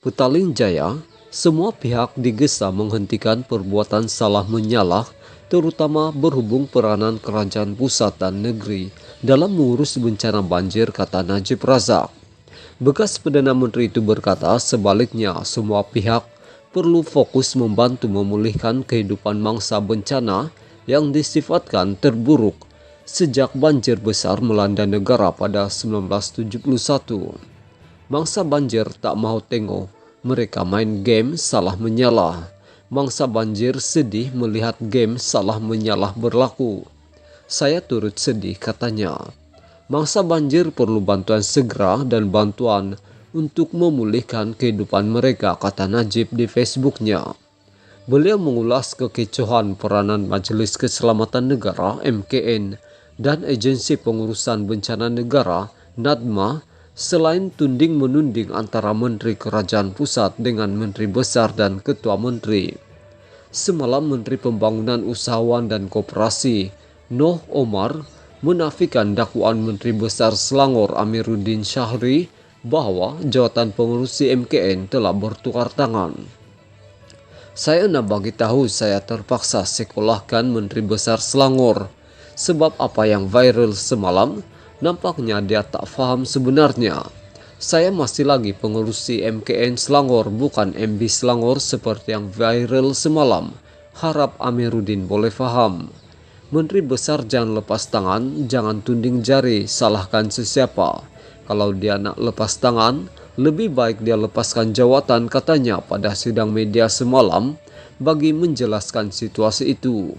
Petaling Jaya, semua pihak digesa menghentikan perbuatan salah menyalah, terutama berhubung peranan kerajaan pusat dan negeri dalam mengurus bencana banjir, kata Najib Razak. Bekas Perdana Menteri itu berkata sebaliknya semua pihak perlu fokus membantu memulihkan kehidupan mangsa bencana yang disifatkan terburuk sejak banjir besar melanda negara pada 1971. Mangsa banjir tak mau tengok mereka main game salah menyalah. Mangsa banjir sedih melihat game salah menyalah berlaku. Saya turut sedih, katanya. Mangsa banjir perlu bantuan segera dan bantuan untuk memulihkan kehidupan mereka, kata Najib di Facebooknya. Beliau mengulas kekecohan peranan Majelis Keselamatan Negara (MKN) dan Agensi Pengurusan Bencana Negara (NADMA) selain tunding-menunding antara Menteri Kerajaan Pusat dengan Menteri Besar dan Ketua Menteri. Semalam Menteri Pembangunan Usahawan dan Koperasi Noh Omar menafikan dakwaan Menteri Besar Selangor Amiruddin Syahri bahwa jawatan pengurusi MKN telah bertukar tangan. Saya nak bagi tahu saya terpaksa sekolahkan Menteri Besar Selangor sebab apa yang viral semalam nampaknya dia tak faham sebenarnya. Saya masih lagi pengurusi MKN Selangor, bukan MB Selangor seperti yang viral semalam. Harap Amiruddin boleh faham. Menteri Besar jangan lepas tangan, jangan tunding jari, salahkan sesiapa. Kalau dia nak lepas tangan, lebih baik dia lepaskan jawatan, katanya pada sidang media semalam bagi menjelaskan situasi itu.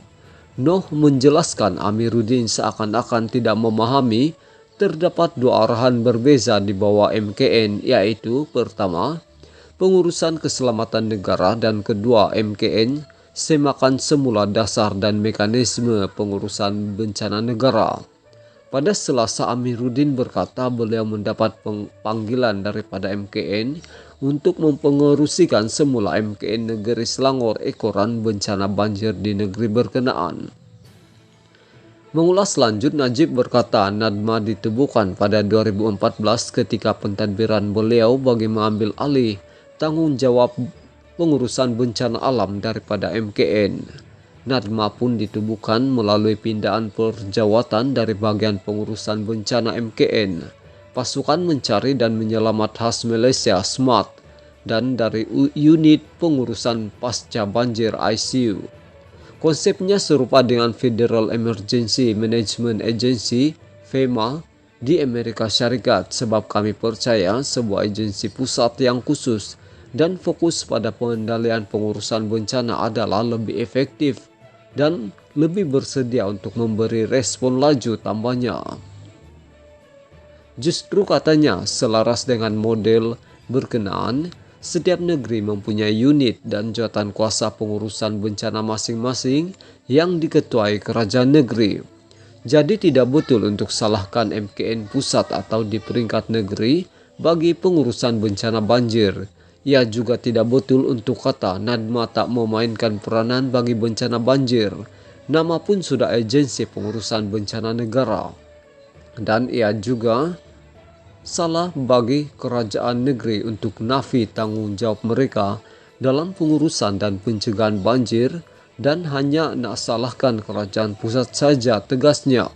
Noh menjelaskan Amiruddin seakan-akan tidak memahami terdapat dua arahan berbeza di bawah MKN, yaitu pertama, pengurusan keselamatan negara, dan kedua, MKN semakan semula dasar dan mekanisme pengurusan bencana negara. Pada Selasa, Amiruddin berkata beliau mendapat panggilan daripada MKN untuk mempengerusikan semula MKN Negeri Selangor ekoran bencana banjir di negeri berkenaan. Mengulas lanjut, Najib berkata NADMA ditubuhkan pada 2014 ketika pentadbiran beliau bagi mengambil alih tanggung jawab pengurusan bencana alam daripada MKN. NADMA pun ditubuhkan melalui pindahan perjawatan dari bagian pengurusan bencana MKN, Pasukan Mencari dan Menyelamat Khas Malaysia (SMAT), dan dari unit pengurusan pasca banjir ICU. Konsepnya serupa dengan Federal Emergency Management Agency (FEMA) di Amerika Syarikat, sebab kami percaya sebuah agensi pusat yang khusus dan fokus pada pengendalian pengurusan bencana adalah lebih efektif dan lebih bersedia untuk memberi respon laju, tambahnya. Justru katanya, selaras dengan model berkenaan, setiap negeri mempunyai unit dan jawatan kuasa pengurusan bencana masing-masing yang diketuai kerajaan negeri. Jadi tidak betul untuk salahkan MKN pusat atau di peringkat negeri bagi pengurusan bencana banjir. Ia juga tidak betul untuk kata NADMA tak memainkan peranan bagi bencana banjir. Nama pun sudah Agensi Pengurusan Bencana Negara. Dan ia juga salah bagi kerajaan negeri untuk nafi tanggung jawab mereka dalam pengurusan dan pencegahan banjir dan hanya nak salahkan kerajaan pusat saja, tegasnya.